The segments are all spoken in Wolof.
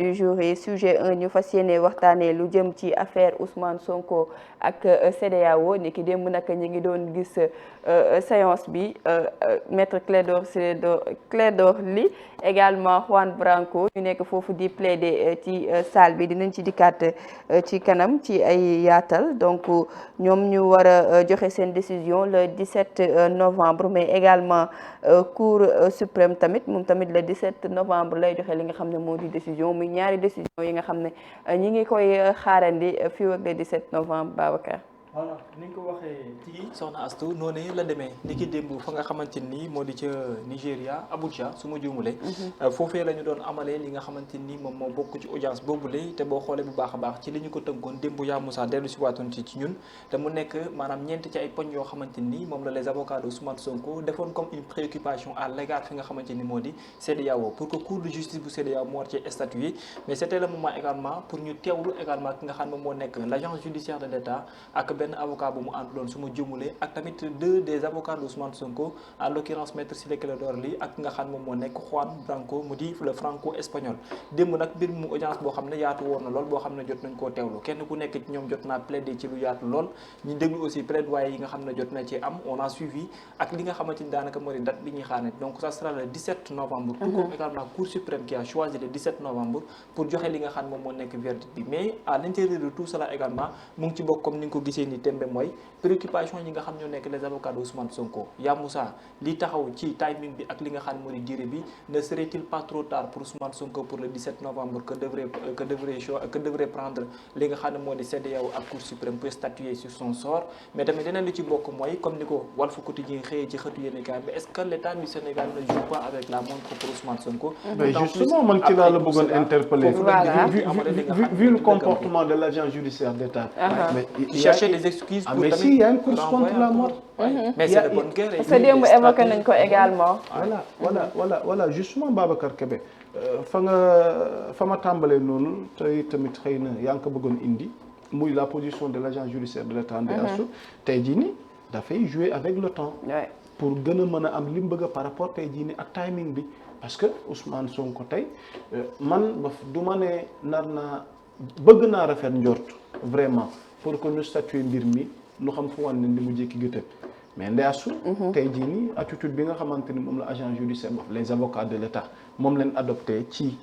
du jour yi sujet 1 ñu fas yéene waxtaanee lu jëm ci affaire Ousmane Sonko ak CEDEAO ni ki démb nag ñi ngi doon gis séance bi maître Clédor Ly également Juan Branco ñu nekk foofu di plaider ci salle bi dinañ ci dikkaat ci kanam ci ay yaatal donc ñoom ñu war a joxe seen décision le 17 novembre mais également Cour suprême tamit moom tamit le 17 novembre lay joxe li nga xam ne moo di décision muy ñaari décision yi nga xam ne ñi ngi koy xaarandi fii ak le 17 novembre Babacar. voilà ni nga ko waxee ci soxna Astou noonu la demee ni ki démb fa nga xamante ni moo di ca Nigéria Abuja su ma juumulee foofee la ñu doon amalee li nga xamante ni moom moo bokk ci audience boobule te boo xoolee bu baax a baax ci li ñu ko tënkoon démb yaa Moussa dellu si waatoon ci ñun te mu nekk maanaam ñeent ci ay poñ yoo xamante ni moom la les avocats de Ousmane Sonko defoon comme une préoccupation à l'égard fi nga xamante ni moo di CEDEAO pour que cour de justice bu CEDEAO mu war ci statuer mais c'était le moment également pour ñu teewlu également ki nga xam ne moo nekk l'agence judiciaire de l'État ak benn avocat bu mu ànduloon su ma jumulee ak tamit deux des avocats de Ousmane Sonko en l'occurrence maître Ciré Clédor Ly ak nga xam moom moo nekk Juan Branco mu di le franco-espagnol démb nag mbir mu audience boo xam ne yaatu woon na lool boo xam ne jot nañ koo teewlu kenn ku nekk ci ñoom jot naa plaider ci lu yaatu lool ñu déglu aussi plaidoyer yi nga xam ne jot na ci am on a suivi ak li nga xamante ni daanaka moo di date bi ñuy xaar ne donc ça sera le 17 novembre tout comme également Cour suprême qui a choisi le 17 novembre pour joxe li nga xam moom moo nekk verdict bi mais à l'intérieur de tout cela également mu ngi ci bokk comme ni nga ko gisee ni tembe mooy préoccupation yi nga xam ñoo nekk les avocats de Ousmane Sonko yaa Moussa li taxaw ci timing bi ak li nga xam moo di durée bi ne serait-il pas trop tard pour Ousmane Sonko pour le 17 novembre que devrait prendre li nga xam ne moo di CEDEAO ak Cour suprême pour statuer sur son sort mais tamit deneen li ci bokk mooy comme ni ko Walf Quotidien xëyee ci xëtu yéenekaay mais est-ce que l'état du Sénégal ne joue pas avec la montre pour Ousmane Sonko mais justement man ci laa la bëggoon interpeller vu le comportement de l'agent judiciaire d'État mais chercher des excuses pour mais si il y a une course contre la mort mais c'est de bonne guerre parce que démb évoqué nañ ko également voilà justement Babacar Kébé fa ma tàmbalee noonu tey tamit xëy na yaa ngi ko bëggoon indi muy la position de l'agent judiciaire de l'État Ndeye tey jii ni dafay jouer avec le temps pour gën a mën a am li mu bëgg par rapport tey jii ni ak timing bi parce que Ousmane Sonko tey man du ma ne nar naa bëgg naa rafet njort vraiment pour que ñu statuer mbir mi lu xam fu wan ne li mu jékki gëtëb mais ndeyasu tey jii nii attitude bi nga xamante ni moom la agent judiciaire boobu les avocats de l'État moom leen adopté ci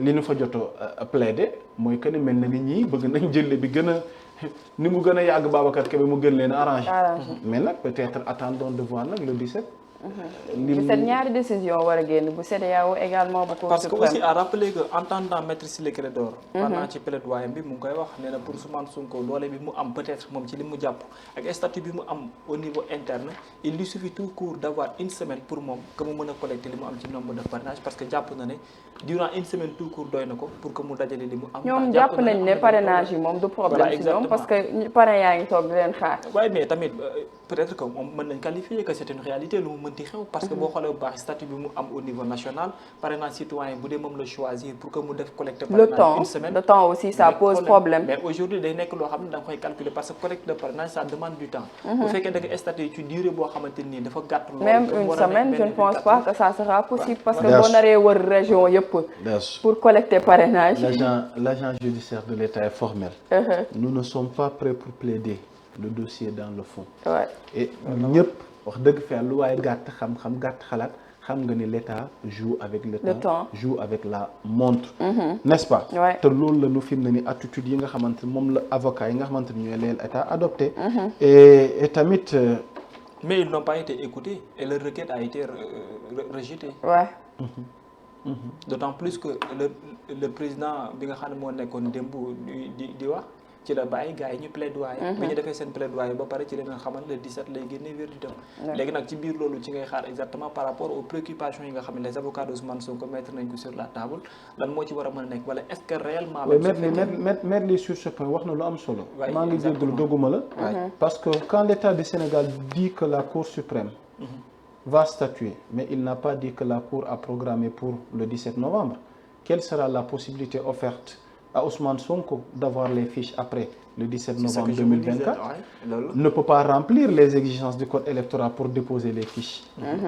li ñu fa joto plaider mooy que ne mel na ni ñii bëgg nañ jëlle bi gën a ni mu gën a yàgg Babacar Kébé mu gën leen arrangé mais nag peut-être attendons de voir nag le 17 ñaari décision war a génn bu CEDEAO également bu Cour parce que suprême aussi à rappeler que entendant maître Ciré Clédor pendant ci plaidoyer bi mu ngi koy wax nee na pour Ousmane Sonko doole bi mu am peut-être moom ci li mu jàpp ak statut bi mu am au niveau interne il lui suffit tout court d'avoir une semaine pour moom que mu mën a collecter li mu am ci nombre de parrainage parce que jàpp na ne durant une semaine tout court doy na ko pour que mu dajale li mu am ñoom jàpp nañ ne parrainage yi moom du problème ci ñoom parce que parrain yaa ngi toog di leen xaar waaye mais tamit peut-être que moom mën nañ qualifier que c'est une réalité lu mu mënti xew parce que boo xoolee bu baax statut bi mu am au niveau national parrainage citoyen bu dee moom la choisir pour que mu def collecte parrainage une semaine le temps aussi ça pose problème mais aujourd'hui day nekk loo xam ne da nga koy calculer parce que collecte de parrainage ça demande du temps bu fekkee da nga statut ci durée boo xamante nii dafa gàtt loolu même une semaine je ne pense pas que ça sera possible parce que boo naree wër région yëpp pour collecter parrainage l'agent judiciaire de l'État est formel nous ne sommes pas prêts pour plaider le dossier dans le fond et ñëpp wax dëgg fa lu waaye gàtt xam-xam gàtt xalaat xam nga ni l'État joue avec le temps joue avec la montre n'est-ce pas te loolu la ñu fi mu ne ni attitude yi nga xamante moom la avocat yi nga xamante ni ñooy leen État adopté et tamit mais ils n'ont pas été écoutés et leur requête a été rejetée d'autant plus que le président bi nga xam ne moo nekkoon démb di wax ci la bàyyi gars yi ñu plaidoyer bi ñu defee seen plaidoyer ba pare ci leen xamal le 17 lay génne verdict léegi nag ci biir loolu ci ngay xaar exactement par rapport aux préoccupations yi nga xam ne les avocats d'Ousmane Sonko mettre nañ ko sur la table lan moo ci war a mën a nekk wala est-ce que réellement mettre les sur ce point wax na lu am solo maa ngi jégalu doguma la parce que quand l'État du Sénégal dit que la Cour suprême va statuer mais il n'a pas dit que la Cour a programmé pour le 17 novembre quelle sera la possibilité offerte à Ousmane Sonko d'avoir les fiches après le 17 novembre 2024 ne peut pas remplir les exigences du code électoral pour déposer les fiches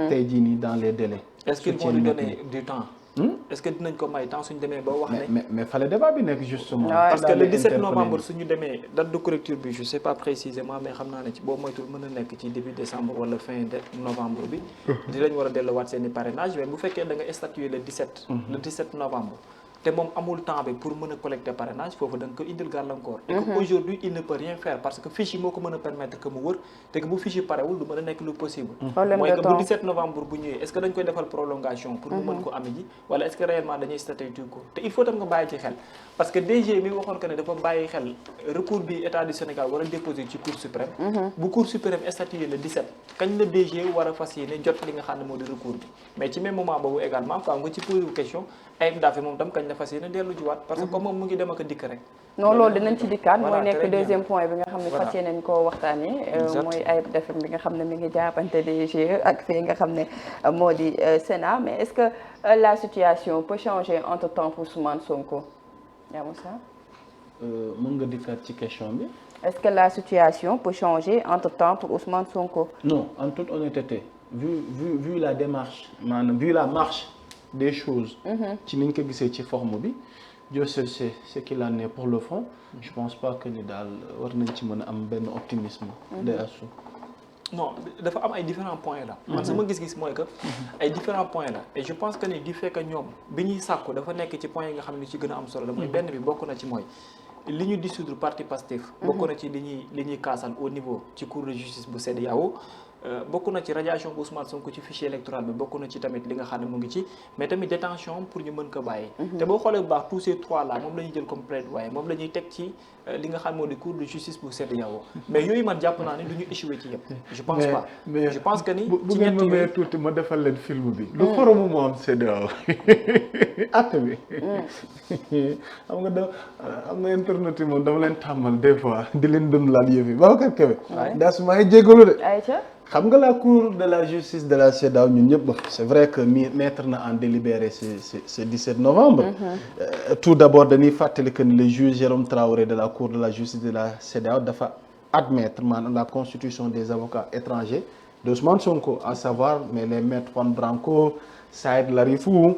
tey jii nii dans les délais est-ce qu'ils vont lui donner du temps est-ce que dinañ ko may temps suñu demee ba wax ne. mais fallait débat bi nekk justement. parce que le 17 novembre suñu demee date de correcture bi je sais pas précisément mais xam naa ne ci boobu moytul mën na nekk ci début décembre wala fin novembre bi. dinañ war a delluwaat seen i parrainage mais bu fekkee da nga statuer le 17 novembre. te moom amul temps bi pour mën a collecter parrainage foofu da nga ko indil gàllankoor. et que aujourd'hui il ne peut rien faire parce que fiche yi moo ko mën a permettre que mu wër te que bu fiche yi parewul du mën a nekk lu possible. mooy que bu 17 novembre bu ñëwee est-ce que dañ koy defal prolongation. pour mu mën ko amee ji wala est-ce que réellement dañuy statuer ko te il faut tam nga bàyyi ci xel parce que DG mi waxoon que ne dafa bàyyi xel recours bi état du Sénégal war a déposer ci cour suprême. bu cour suprême statuer le 17 kañ la DG war a fas yéene jot li nga xam ne moo di recours bi mais ci même moment boobu également quand nga ci posé question ay dafe moom tam kañ la fas yéene dellu jiwaat parce que comme moom mu ngi dem ak a dikk rek. non loolu dinañ ci dikkaat mooy nekk deuxième point bi nga xam ne fas yéene koo waxtaanee. mooy ay defem bi nga xam ne mi ngi jàppante DG ak fii nga xam ne moo di Sénat mais est-ce que la situation peut changer entre temps pour Ousmane Sonko yaa Moussa. mën nga dikkaat ci question bi. est-ce que la situation peut changer entre temps pour Ousmane Sonko. non en toute honnêteté vu la démarche maanaam vu la marche des choses. ci niñ ko gisee ci forme bi. Dieu seul sait ce qu'il en est pour le fond. je pense pas que ni daal war nañ ci mën a am benn optimisme. day assu. non dafa am ay différents points là. man sama gis-gis mooy que ay différents points là et je pense que ni du fait que ñoom bi ñuy sàkku dafa nekk ci points yi nga xam ne ci gën a am solo la mooy benn bi bokk na ci mooy li ñu dissoudre parti Pastef. bokk na ci li ñuy kaasal au niveau ci cour de justice bu CEDEAO. bokk na ci radiation bu Ousmane Sonko ci fichier électoral bi bokk na ci tamit li nga xam ne mu ngi ci mais tamit détention pour ñu mën ko bàyyi. te boo xoolee bu baax tous ces trois là moom la ñuy jël comme plaidoyer moom la ñuy teg ci li nga xam moo di cour de justice bu CEDEAO mais yooyu man jàpp naa ne du ñu échoué ci yëpp. je pense pas je pense que ni. bu ngeen ma mayee tuuti ma defal leen film bi. lu xoromu moo am CEDEAO acte bi. xam nga internet yi moom dama leen tàmmal des fois di leen dund laal yëf yi Babacar Kébé. daa su may jégalu de. xam nga la cour de la justice de la CEDEAO ñun ñëpp c'est vrai que mettre na en délibéré ce 17 novembre. Tout d'abord dañuy fàttali que le juge Jérôme Traoré de la cour de la justice de la CEDEAO dafa admettre maanaam la constitution des avocats étrangers d'Ousmane Sonko à savoir mais les maîtres Juan Branco Saïd Larifou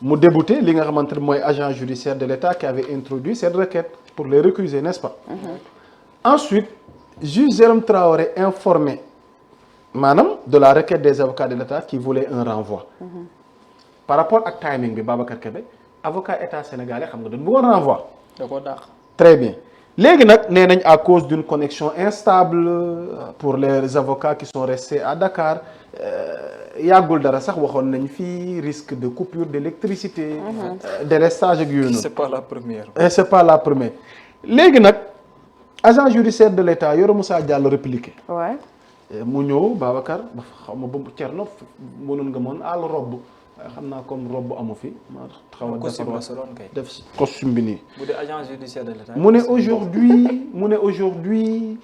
mu débouté li nga xamante ne mooy agent judiciaire de l'État qui avait introduit cette requête pour les récuser n'est-ce pas. Ensuite juge Jérôme Traoré informé maanaam de la requête des avocats de l'État qui voulaient un renvoi. Par rapport ak timing bi Babacar Kébé avocat état sénégalais xam nga dañu bëggoon renvoi. da koo dàq. Très bien léegi nag nee nañ à cause d'une connexion instable pour les avocats qui sont restés à Dakar yàggul dara sax waxoon nañ fii risque de coupure d'électricité. délestage ak yooyu noonu. c'est pas la première. et c'est pas la première léegi nag agent judiciaire de l'État Yoro Moussa Diallo répliqué. Ouais. mu ñëw Babacar xaw ma ba Thierno mënoon nga mën àll robb waaye xam naa comme robb amu fi ma xaw a def costume bi nii. bu dee agent judiciaire de l'État. mu ne aujourd'hui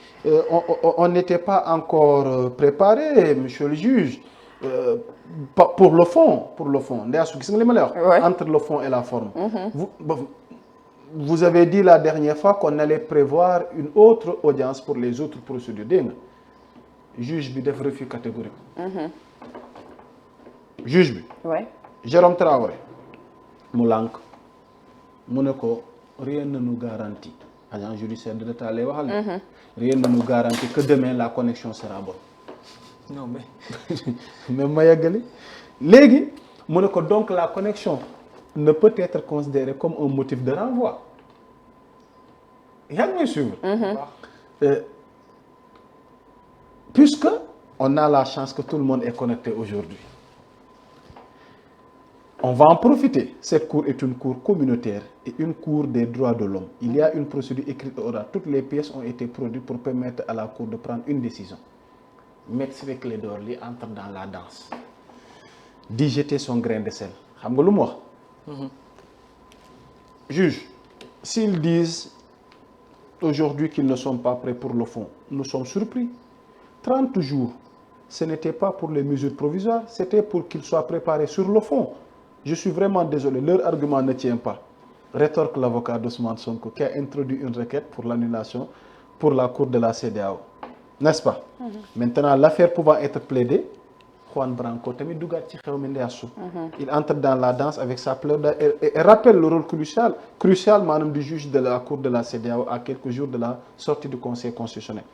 on n'était pas encore préparé monsieur le juge pour le fond ndeya su gis nga li ma lay wax. entre le fond et la forme. vous avez dit la dernière fois qu'on allait prévoir une autre audience pour les autres procédures dégg nga. juge bi def refus catégorique. juge bi. ouais. Jérôme Traoré mu lànk mu ne ko rien ne nous garantit agent judiciaire de l'État lay waxal ne. rien ne nous garantit que demain la connexion sera bonne. non mais ma yeggali léegi mu ne ko donc la connexion ne peut être considérée comme un motif de renvoi. yaa ngi may suivre. Puisque on a la chance que tout le monde est connecté aujourd'hui. On va en profiter. Cette cour est une cour communautaire et une cour des droits de l'homme. Il y a une procédure écrite orale. Toutes les pièces ont été produites pour permettre à la cour de prendre une décision. Maître Ciré Clédor Ly entre dans la danse. D'y jeter son grain de sel. Xam nga lu mu wax. Juge, s'ils disent aujourd'hui qu'ils ne sont pas prêts pour le fond, nous sommes surpris. 30 jours, ce n'était pas pour les mesures provisoires, c'était pour qu'ils soient préparés sur le fond. Je suis vraiment désolé, leur argument ne tient pas. Rétorque l'avocat d'Ousmane Sonko qui a introduit une requête pour l'annulation pour la cour de la CEDEAO. N'est-ce pas? Maintenant, l'affaire pouvant être plaidée, Juan Branco tamit dugaat ci xew mi ndeyasu il entre dans la danse avec sa plaidoirie et rappelle le rôle crucial maanaam du juge de la cour de la CEDEAO à quelques jours de la sortie du conseil constitutionnel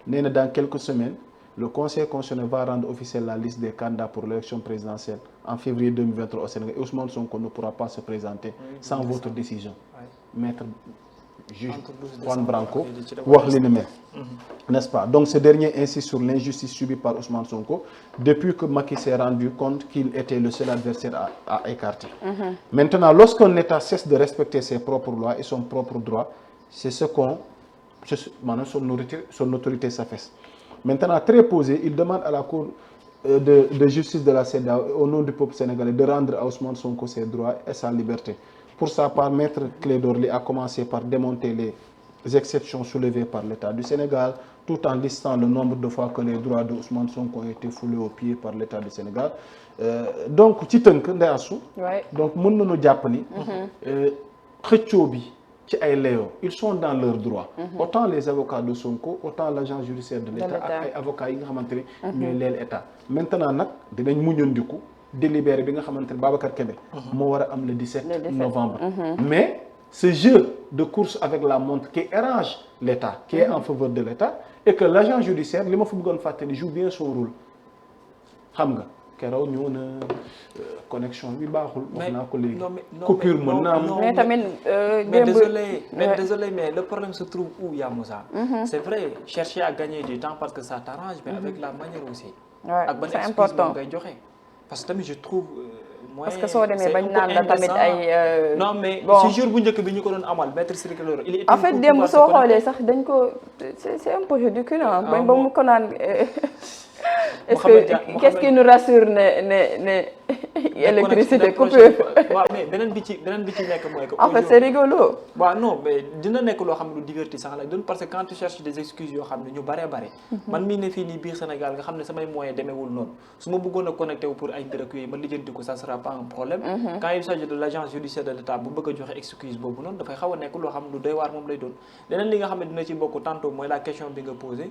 nee na dans quelques semaines le conseil constitutionnel va rendre officielle la liste des candidats pour l'élection présidentielle en février 2023 au Sénégal et Ousmane Sonko ne pourra pas se présenter sans votre décision maître juge Juan Branco wax li ni mel n'est-ce pas donc ce dernier insiste sur l'injustice subie par Ousmane Sonko depuis que Macky s'est rendu compte qu'il était le seul adversaire à écarter maintenant lorsqu'un État cesse de respecter ses propres lois et son propre droit c'est ce qu'on maanaam son autorité s'affaisse maintenant très posé il demande à la cour de justice de la CEDEAO au nom du peuple sénégalais de rendre à Ousmane Sonko ses droits et sa liberté. Pour sa part, Maître Clédor Ly a commencé par démonter les exceptions soulevées par l'État du Sénégal, tout en listant le nombre de fois que les droits de Ousmane Sonko ont été foulés aux pieds par l'État du Sénégal. Donc ci tënk ndeyasu donc mën nañu jàpp ni xëccoo bi ci ay layoo ils sont dans leurs droits autant les avocats de Sonko autant l'agent judiciaire de l'État ak ay avocats yi nga xamante ne ñooy leel État maintenant nag dinañ muñandiku délibéré bi nga xamante ne Babacar Kébé moo war a am le 17 novembre mais ce jeu de course avec la montre qui arrange l'État qui est en faveur de l'État et que l'agent judiciaire li ma fa bëggoon fàttali joue bien son rôle xam nga keroog ñëw na connexion bi baaxul. wax naa ko léegi coupure mën naa am. mais tamit désolé mais le problème se trouve où Ya Moussa. C'est vrai chercher à gagner du temps parce que ça t'arrange mais avec la manière aussi. ak ban excuse ngay joxe. parce que tamit je trouve. parce que soo demee bañ naan la tamit ay. non mais ci jour bu njëkk bi ñu ko doon amal maître Ciré Clédor il est en fait démb soo xoolee sax dañ ko c'est un peu ridicule bañ ba mu ko naan. est-ce que qu'est-ce qui nous rassure ne électricité coupure. waaw mais beneen bi ci nekk mooy que. en fait c'est rigolo. waaw non mais dina nekk loo xam ne lu divertissant la doon parce que quand tu cherches des excuses yoo xam ne ñu bare man mii ne fii nii biir Sénégal nga xam ne samay moyens demeewul noonu su ma bëggoon a connecté wu pour ay mbir ak yooyu ma lijjanti ko ça sera pas un problème. quand il s'agit de l'agence judiciaire de l'État bu bëgg a joxe excuse boobu noonu dafay xaw a nekk loo xam ne lu doy waar moom lay doon leneen li nga xam ne dina ci bokk tantôt mooy la question bi nga posé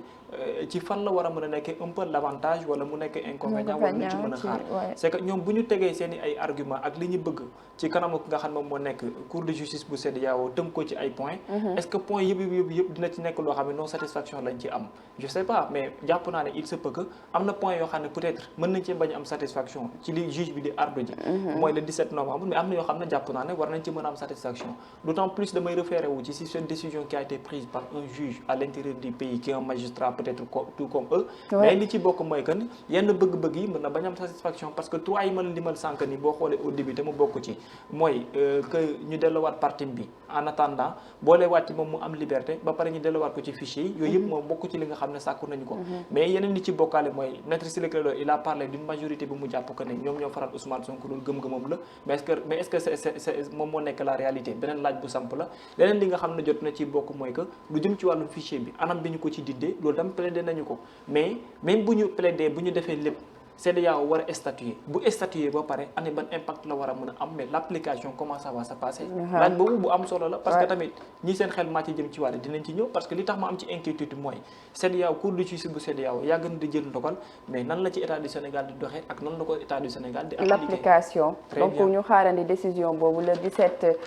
ci fan la war a mën a nekk un peu l'avantage wala mu nekk inconvénient wala lu ci mën a xaar c'est que ñoom bu ñu tegee seen i ay argument ak li ñu bëgg ci kanamu nga xam ne moom moo nekk cour de justice bu CEDEAO tënk ko ci ay points est-ce que point yëpp dina ci nekk loo xam ne non satisfaction lañ ci am je sais pas mais jàpp naa ne il se peut que am na point yoo xam ne peut-être mën nañ ci bañ am satisfaction ci li juge bi di ardu ji mooy le 17 novembre mais am na yoo xam ne jàpp naa ne war nañ ci mën a am satisfaction d'autant plus damay référé wu ci si cette décision qui a été prise par un juge à l'intérieur du pays qui est un magistrat peut-être tout comme eux mais li ci bokk mooy que yenn bëgg-bëgg yi mën na bañ am satisfaction parce que trois yi ma limal sànq ni boo xoolee au début te mu bokk ci mooy que ñu delluwaat parti bi en attendant boolewaat ci moom mu am liberté ba pare ñu delluwaat ko ci fichier yi yooyu yëpp moom bokk ci li nga xam ne sàkku nañu ko mais yeneen li ci bokkaale mooy maître Ciré Clédor il a parlé d'une majorité bi mu jàpp que ne ñoom ñoo faral Ousmane Sonko loolu gëm-gëmam la mais est-ce que c'est moom moo nekk la réalité beneen laaj bu samp la leneen li nga xam ne jot na ci bokk mooy que lu jëm ci wàllu fichier bi anam bi ñu ko ci diddee loolu tam plaidé nañu ko mais même bu ñu plaidé bu ñu defee lépp CEDEAO war a statuer bu statuer ba pare année ban impact la war a mën a am mais l'application comment ça va se passer laaj boobu bu am solo la parce que tamit ñi seen xel maa ci jëm ci wàll dinañ ci ñëw parce que li tax ma am ci inquiétude mooy CEDEAO cour de justice bu CEDEAO yàgg na di jël ndogal mais nan la ci état du Sénégal di doxee ak nan la ko état du Sénégal di appliquer l'application donc ñu xaarandi décision boobu le 17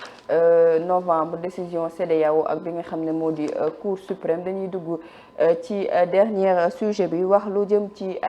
novembre décision CEDEAO ak bi nga xam ne moo di cour suprême dañuy dugg ci dernier sujet bi wax lu jëm ci